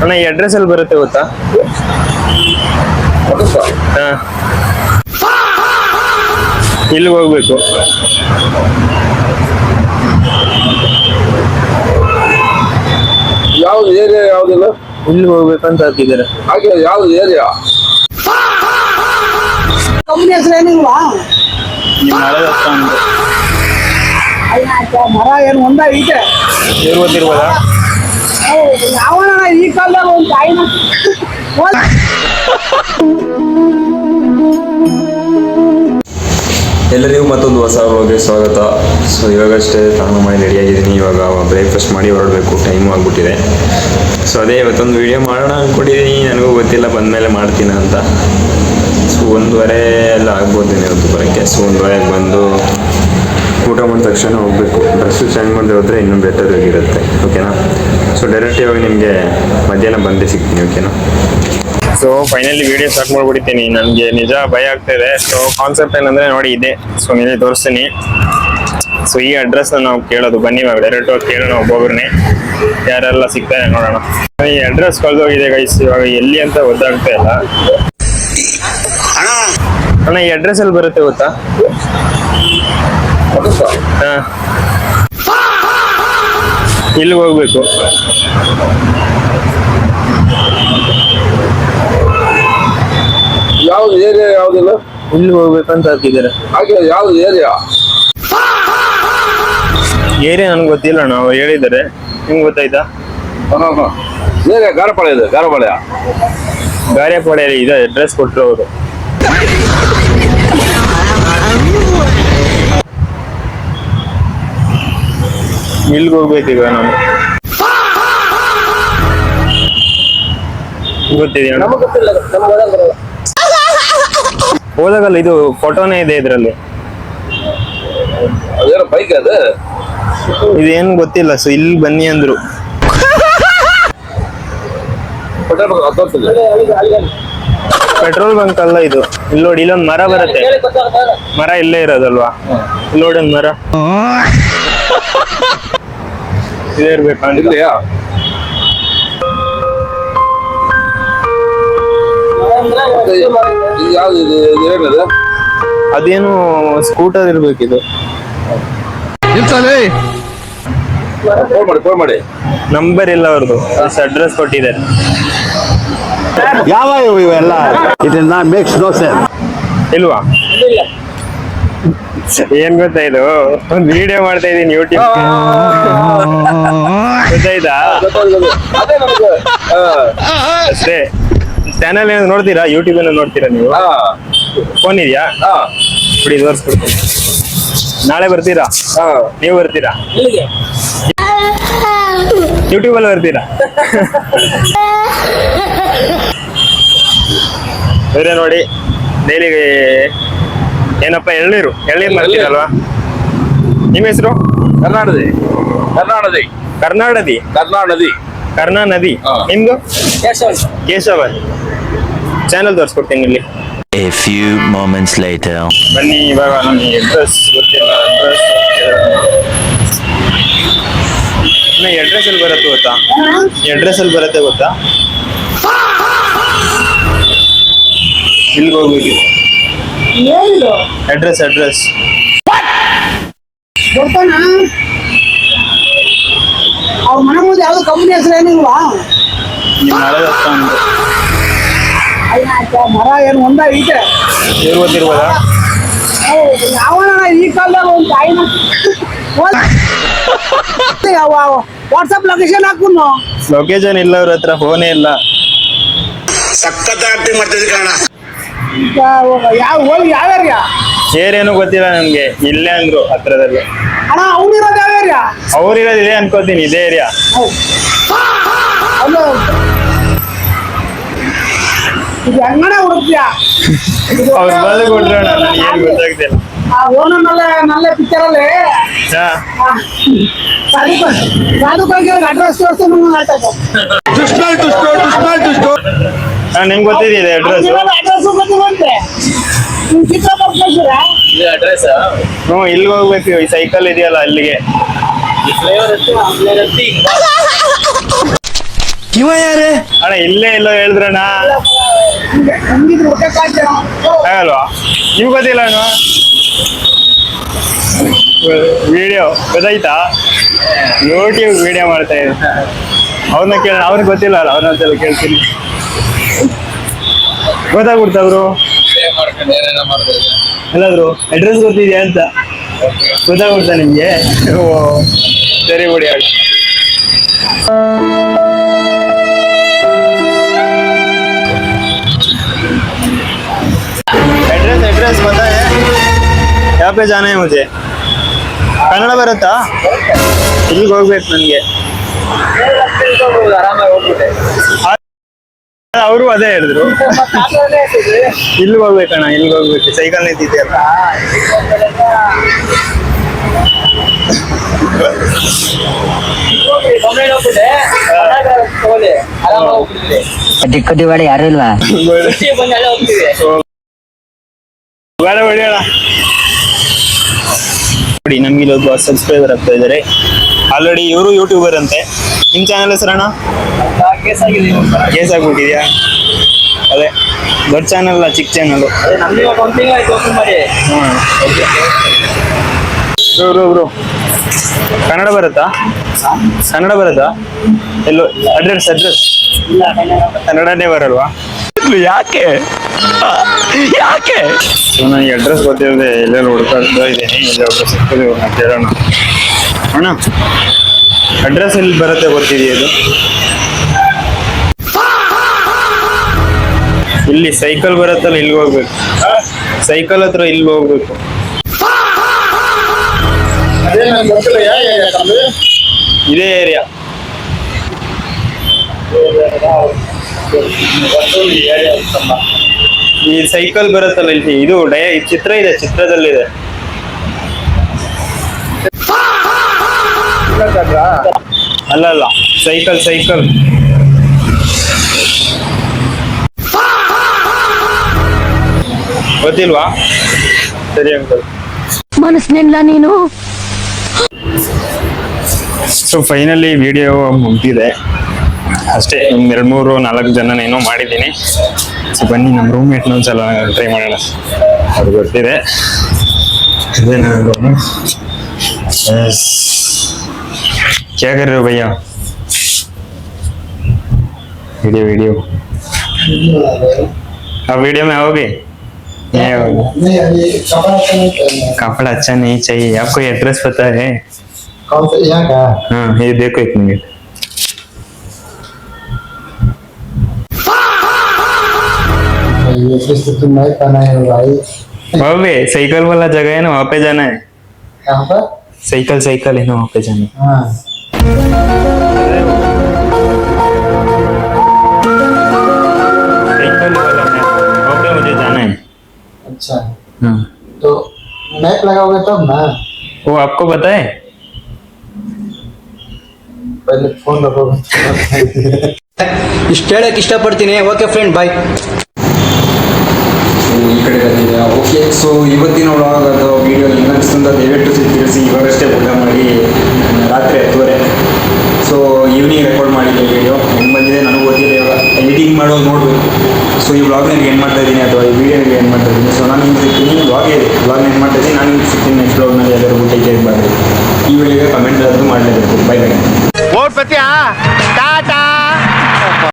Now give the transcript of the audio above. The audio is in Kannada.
ಅಣ್ಣ ಈ ಅಡ್ರೆಸ್ ಅಲ್ಲಿ ಬರುತ್ತೆ ಗೊತ್ತಾ? ಇಲ್ಲಿ ಹೋಗ್ಬೇಕು. ಯಾವ್ದು ಏರಿಯಾ? ಯಾವ್ದಿಲ್ಲ, ಇಲ್ಲಿ ಹೋಗ್ಬೇಕಂತ ಹಾಕಿದ್ದಾರೆ. ಹಾಗೆ ಯಾವ್ದು ಏರಿಯಾ? ಕಂಪ್ನಿ ಹೆಸರು ಏನಿಲ್ವಾ? ಮರ ಏನು ಒಂದ ಐತೆ ಗೊತ್ತಿರ್ಬೋದಾ? ಯಾವನ ಈ ಕಾಲದಾಗ ಒಂದು ತಾಯಿನ ಎಲ್ಲರಿಗೂ ಮತ್ತೊಂದು ಹೊಸ ವ್ಲಾಗ್ಗೆ ಸ್ವಾಗತ. ಸೊ ಇವಾಗಷ್ಟೇ ಸ್ನಾನ ಮಾಡಿ ರೆಡಿಯಾಗಿದ್ದೀನಿ. ಇವಾಗ ಬ್ರೇಕ್ಫಾಸ್ಟ್ ಮಾಡಿ ಹೊರಡಬೇಕು, ಟೈಮು ಆಗಿಬಿಟ್ಟಿದೆ. ಸೊ ಅದೇ ಇವತ್ತೊಂದು ವೀಡಿಯೋ ಮಾಡೋಣ ಅಂದ್ಕೊಂಡಿದ್ದೀನಿ. ನನಗೂ ಗೊತ್ತಿಲ್ಲ ಬಂದಮೇಲೆ ಮಾಡ್ತೀನಿ ಅಂತ. ಸೊ 1:30 ಎಲ್ಲ ಆಗ್ಬೋದು ಇವತ್ತು ಬರೋಕ್ಕೆ. ಸೊ 1:30ಗೆ ಬಂದು ಊಟ ಮಾಡಿದ ತಕ್ಷಣ ಹೋಗಬೇಕು. ಡ್ರೆಸ್ಸು ಚೇಂಜ್ ಮಾಡದೆ ಹೋದರೆ ಇನ್ನೂ ಬೆಟರ್ ಆಗಿರುತ್ತೆ. ಓಕೆನಾ? ಸೊ ಡೈರೆಕ್ಟ್ ಇವಾಗ ನಿಮಗೆ ಮಧ್ಯಾಹ್ನ ಬಂದೇ ಸಿಗ್ತೀನಿ. ಓಕೆನಾ? ಸೊ ಫೈನಲಿ ವಿಡಿಯೋ ಸ್ಟಾರ್ಟ್ ಮಾಡ್ಬಿಡ್ತೀನಿ. ನನಗೆ ನಿಜ ಭಯ ಆಗ್ತಾ ಇದೆ. ಸೊ ಕಾನ್ಸೆಪ್ಟ್ ಏನಂದ್ರೆ ನೋಡಿ ಇದೆ. ಸೊ ನಿಮಗೆ ತೋರಿಸ್ತೀನಿ. ಸೊ ಈ ಅಡ್ರೆಸ್ನ ನಾವು ಕೇಳೋದು, ಬನ್ನಿ ಇವಾಗ ಡೈರೆಕ್ಟ್ ಹೋಗಿ ಕೇಳೋಣ ಒಬ್ಬೊಬ್ಬರನ್ನೇ, ಯಾರೆಲ್ಲ ಸಿಗ್ತಾರೆ ನೋಡೋಣ. ಈ ಅಡ್ರೆಸ್ ಕಳೆದೋಗಿದೆ ಗೈಸ್, ಇವಾಗ ಎಲ್ಲಿ ಅಂತ ಗೊತ್ತಾಗ್ತಾ ಇಲ್ಲ. ಅಣ್ಣ ಈ ಅಡ್ರೆಸ್ ಅಲ್ಲಿ ಬರುತ್ತೆ ಗೊತ್ತಾ? ಇಲ್ಲಿ ಹೋಗ್ಬೇಕು. ಯಾವ್ದು ಏರಿಯಾ? ಯಾವ್ದಿಲ್ಲ, ಇಲ್ಲಿ ಹೋಗ್ಬೇಕಂತ ಹಾಕಿದ್ದಾರೆ. ಹಾಗೆ ಯಾವ್ದು ಏರಿಯಾ? ಏರಿಯಾ ನನ್ಗೆ ಗೊತ್ತಿಲ್ಲ ಅಣ್ಣ, ಅವ್ರು ಹೇಳಿದ್ದಾರೆ. ನಿಮ್ಗೆ ಗೊತ್ತಾಯ್ತಾ? ಏರಿಯಾ ಗಾರಪಾಳ್ಯ ಇದೆ. ಗಾರ್ಯಪಾಳ್ಯಲ್ಲಿ ಇದೆ ಅಡ್ರೆಸ್ ಕೊಟ್ಟರು ಅವರು. ಇಲ್ಲಿಗೆ ಹೋಗ್ಬೇಕೀಗ ನಾನು. ಗೊತ್ತಿದೆಯಾ? ಹೋದಾಗಲ್ಲ, ಇದು ಫೋಟೋನೇ ಇದೆ ಇದ್ರಲ್ಲಿ. ಅದೇನೋ ಬೈಕ್ ಅದು, ಇದೇನು ಗೊತ್ತಿಲ್ಲ. ಸೊ ಇಲ್ಲಿ ಬನ್ನಿ ಅಂದ್ರು. ಪೆಟ್ರೋಲ್ ಬಂಕ್ ಅಲ್ಲ ಇದು. ಇಲ್ಲಿ ನೋಡಿ, ಇಲ್ಲೊಂದು ಮರ ಬರುತ್ತೆ. ಮರ ಇಲ್ಲೇ ಇರೋದಲ್ವಾ? ಇಲ್ಲಿ ನೋಡಿ ಒಂದು ಮರ ಇದೇ ಇರ್ಬೇಕು. ಇಲ್ಲಿಯಾ? ಯಾವ್ದು ಏನದು? ಅದೇನು ಸ್ಕೂಟರ್ ಇರ್ಬೇಕಿದು. ಫೋನ್ ಮಾಡಿ. ನಂಬರ್ ಇಲ್ಲ ಅವ್ರದ್ದು, ಅಡ್ರೆಸ್ ಕೊಟ್ಟಿದ್ದಾರೆ. ಯಾವ ಇವೆಲ್ಲ? It is not makes no sense. ಇಲ್ವಾ? ಏನ್ ಗೊತ್ತಾ, ಇದು ಒಂದು ವಿಡಿಯೋ ಮಾಡ್ತಾ ಇದೀನಿ ಯೂಟ್ಯೂಬ್. ಗೊತ್ತಾಯ್ತಾ? ಅಷ್ಟೇ. ಚಾನಲ್ ಏನಾದ್ರು ನೋಡ್ತೀರಾ? ಯೂಟ್ಯೂಬ್ ಏನೋ ನೋಡ್ತೀರಾ ನೀವು? ಫೋನ್ ಇದೆಯಾ? ಬಿಡಿ ತೋರಿಸ್ಬಿಡ್ತೀನಿ. ನಾಳೆ ಬರ್ತೀರಾ? ನೀವು ಬರ್ತೀರಾ? ಯೂಟ್ಯೂಬ್ ಅಲ್ಲಿ ಬರ್ತೀರಾ? ಬೇರೆ ನೋಡಿ, ಡೈಲಿ ಏನಪ್ಪ ಎಳ್ನೀರು ಮಾಡ್ತೀರಲ್ವಾ? ನಿಮ್ಮ ಹೆಸರು? ಕರ್ನಾನದಿ. ನಿಮ್ದು? ಕೇಶವ. ಚಾನಲ್ ತೋರಿಸ್ಕೊಡ್ತೀನಿ ಇಲ್ಲಿ. A few moments later. ಬನ್ನಿ, ಇವಾಗ ನನಗೆ ಅಡ್ರೆಸ್ ಗೊತ್ತಿಲ್ಲ. ಅಡ್ರೆಸ್ ಅಲ್ಲಿ ಬರುತ್ತೆ ಗೊತ್ತಾ? ಅಡ್ರೆಸ್ ಅಲ್ಲಿ ಬರುತ್ತೆ ಗೊತ್ತಾ? ಇಲ್ಲಿಗೆ ಹೋಗ್ಬೇಕು. ಅಡ್ರೆಸ್ ಬರ್ತಾನ. ಅವ್ರ ಮನೆ ಮುಂದೆ ಯಾವ್ದು ಕಂಪ್ನಿ ಹೆಸರು ಏನಿಲ್ವಾ? ಮರ ಏನು ಒಂದ ಐತೆ ಗೊತ್ತಿರ್ಬೋದಾ? ಯಾವನ ಈ ಕಾಲದಾಗ ಒಂದು ತಾಯಿನ ವಾಟ್ಸಪ್ ಲೊಕೇಶನ್ ಹಾಕು. ಲೊಕೇಶನ್ ಇಲ್ಲ ಅವ್ರ ಹತ್ರ, ಫೋನೇ ಇಲ್ಲ. ಯಾವ ಏರಿಯಾ? ಏರಿಯಾನು ಗೊತ್ತಿಲ್ಲ ನನ್ಗೆ. ಇಲ್ಲೇ ಅಂದ್ರು ಹತ್ರದಲ್ಲಿ. ಅಣ್ಣ ಅವ್ನಿರೋದು ಯಾವ ಏರಿಯಾ? ಅವ್ರಿರೋದು ಇದೆ ಅನ್ಕೋತೀನಿ, ಇದೇ ಏರಿಯಾ. ಇದು ಹೆಂಗಣ ಹುಡುಕ್ತಿಯಾ? ಅವ್ರು ಬಂದು ಕೊಟ್ರೋಣ, ನನಗೆ ಏನು ಗೊತ್ತಾಗ್ತಿಲ್ಲ. ನಲ್ಲ ಪಿಕ್ಚರ್ ಅಲ್ಲಿ ನಿಮ್ಗೆ ಗೊತ್ತಿದೆ ಅಡ್ರೆಸ್? ಇಲ್ಲಿಗೆ ಹೋಗ್ಬೇಕು. ಈ ಸೈಕಲ್ ಇದೆಯಲ್ಲ ಅಲ್ಲಿಗೆ. ಅಣ್ಣ ಇಲ್ಲೇ ಎಲ್ಲೋ ಹೇಳಿದ್ರಣ್ಣ ಹಂಗಿದ್ರೆ ಊಟ ಕಾಯ್ತಾರ ಆಗಲ್ವಾ ನೀವು ಗೊತ್ತಿಲ್ಲ ಅಣ್ಣ ವಿಡಿಯೋ ಗೊತ್ತಾಯ್ತಾ ಯೂಟ್ಯೂಬ್ ವಿಡಿಯೋ ಮಾಡ್ತಾ ಇದ್ದೆ ಅವ್ರನ್ನ ಕೇಳ ಅವ್ರಿಗೆ ಗೊತ್ತಿಲ್ಲ ಅಲ್ಲ ಅವ್ರನ್ನ ಕೇಳ್ತೀನಿ ಗೊತ್ತಾಗ್ಬಿಡ್ತ ಅವರು ಎಲ್ಲಾದ್ರು ಅಡ್ರೆಸ್ ಗೊತ್ತಿದ್ಯಾ ಅಂತ ಗೊತ್ತಾಗ್ಬಿಡ್ತಾ ನಿಮ್ಗೆ ಓ ಸರಿ ಬಿಡಿ ಆಗ एड्रेस एड्रेस पता है यहाँ पे जाना है मुझे ಕನ್ನಡ ಬರುತ್ತಾ ಇಲ್ಲಿಗೆ ಹೋಗ್ಬೇಕು ನನಗೆ ಅವರು ಅದೇ ಹೇಳಿದ್ರು ಇಲ್ಲಿಗೆ ಹೋಗ್ಬೇಕಣ್ಣ ಇಲ್ಲಿಗೆ ಹೋಗ್ಬೇಕು ಸೈಕಲ್ ನಿಂತಿದೆಯಲ್ಲ ಡಿಕ್ಕಿ ಬೇಡ ಯಾರು ಇಲ್ವಾ ಬೇಡ ಹೊಡಿಯೋಣ ನೋಡಿ ನಮ್ಗೆ ಇಲ್ಲೊಬ್ಬ ಸಬ್ಸ್ಕ್ರೈಬರ್ ಆಗ್ತಾ ಇದ್ದಾರೆ ಆಲ್ರೆಡಿ ಇವರು ಯೂಟ್ಯೂಬರ್ ಅಂತೆ ನಿಮ್ಮ ಚಾನಲ್ ಹೆಸರಣ್ಣ ಕೇಸ್ ಆಗ್ಬಿಟ್ಟಿದ್ಯಾ ಅದೇ ದೊಡ್ಡ ಚಾನಲ್ ಅಲ್ಲ ಚಿಕ್ಕ ಚಾನಲ್ ಬ್ರೋ ಕನ್ನಡ ಬರುತ್ತಾ ಕನ್ನಡ ಬರುತ್ತಾ ಎಲ್ಲೋ ಅಡ್ರೆಸ್ ಅಡ್ರೆಸ್ ಕನ್ನಡನೇ ಬರಲ್ವಾ ಯಾಕೆ ಸೊ ನನಗೆ ಅಡ್ರೆಸ್ ಗೊತ್ತಿಲ್ಲದೆ ಎಲ್ಲೆಲ್ಲಿ ಹುಡುಕಾಡ್ತಾ ಇದ್ದೀನಿ ಇಲ್ಲಿ ಒಬ್ಬರು ಸಿಕ್ಕಿದೆ ಇವ್ರನ್ನ ಕೇಳೋಣ ಅಣ್ಣ ಅಡ್ರೆಸ್ ಎಲ್ಲಿ ಬರುತ್ತೆ ಗೊತ್ತಿದೆಯಾ ಇದು ಇಲ್ಲಿ ಸೈಕಲ್ ಬರುತ್ತಲ್ಲ ಇಲ್ಲಿಗೆ ಹೋಗ್ಬೇಕು ಸೈಕಲ್ ಹತ್ರ ಇಲ್ಲಿ ಹೋಗ್ಬೇಕು ಇದೇ ಏರಿಯಾ ಈ ಸೈಕಲ್ ಬರುತ್ತಲ್ಲ ಇಲ್ಲಿ ಇದು ಚಿತ್ರ ಇದೆ ಚಿತ್ರದಲ್ಲಿದೆ ಅಲ್ಲ ಅಲ್ಲ ಸೈಕಲ್ ಸೈಕಲ್ ಗೊತ್ತಿಲ್ವಾ ಸರಿ ಅಂಕಲ್ ಮನಸ್ಸಿನಿಂದ ನೀನು ಸೊ ಫೈನಲಿ ವಿಡಿಯೋ ಮುಗ್ದಿದೆ ಅಷ್ಟೇ ಒಂದು 2-3-4 ಜನನೇನೋ ಮಾಡಿದ್ದೀನಿ ಸೊ ಬನ್ನಿ ನಮ್ಮ ರೂಮ್ಮೇಟ್ನ ಒಂದ್ಸಲ ಟ್ರೈ ಮಾಡೋಣ ಅದು ಗೊತ್ತಿದೆ ಅದೇ ನಾನು क्या कर रहे हो भैया वीडियो वीडियो अब वीडियो में आओगे नहीं आओगे कपड़ा अच्छा नहीं चाहिए आपको एड्रेस पता है कौन सा यहाँ का हाँ ये देखो 1 मिनट ये किस्त तुम नहीं पहना है भाई वहाँ पे साइकिल वाला जगह है ना वहाँ पे जाना है कहाँ पर साइकिल साइकिल है ना वहाँ पे जाना है हाँ साइकिल वाला है वहाँ पे मुझे जाना है अच्छा हाँ तो मैप लगाओगे तब ना वो आपको पता है पहले फोन रखोगे ಇಷ್ಟು ಹೇಳಕ್ಕೆ ಇಷ್ಟಪಡ್ತೀನಿ ಓಕೆ ಫ್ರೆಂಡ್ ಬಾಯ್ ಈ ಕಡೆ ಬಂದಿದೆ ಓಕೆ ಸೊ ಇವತ್ತಿನ ವ್ಲಾಗ್ ಅದು ವಿಡಿಯೋ ಇನ್ನೊಂದು ದಯವಿಟ್ಟು ತಿಳಿಸಿ ಇವಾಗಷ್ಟೇ ಊಟ ಮಾಡಿ ರಾತ್ರಿ 10:30 ಸೊ ಈವ್ನಿಂಗ್ ರೆಕಾರ್ಡ್ ಮಾಡಿದ್ದೆ ವಿಡಿಯೋ ಹೆಂಗೆ ಬಂದಿದೆ ನನಗೆ ಗೊತ್ತಿಲ್ಲ ಇವಾಗ ಎಡಿಟಿಂಗ್ ಮಾಡೋದು ನೋಡಬೇಕು ಸೊ ಈ ವ್ಲಾಗ್ನಲ್ಲಿ ಏನು ಮಾಡ್ತಾ ಇದ್ದೀನಿ ಅಥವಾ ಈ ವಿಡಿಯೋನಲ್ಲಿ ಏನು ಮಾಡ್ತಾ ಇದ್ದೀನಿ ಸೊ ನಾನು ನಿಮ್ಗೆ ಸಿಗ್ತೀನಿ ವ್ಲಾಗ್ ಏನು ಮಾಡ್ತಾ ಇದ್ದೀನಿ ನಾನು ನಿಮ್ಗೆ ಸಿಗ್ತೀನಿ ನೆಕ್ಸ್ಟ್ ವ್ಲಾಗ್ನಲ್ಲಿ ಎಲ್ಲರೂ ಊಟ ಕೇಳಿ ಬರಬೇಕು ಈ ವಿಡಿಯೋಗೆ ಕಮೆಂಟ್ ಆದರೂ ಮಾಡಲೇಬೇಕು ಬೈ ಬೈ ಓಟ್ ಪತಿಯಾ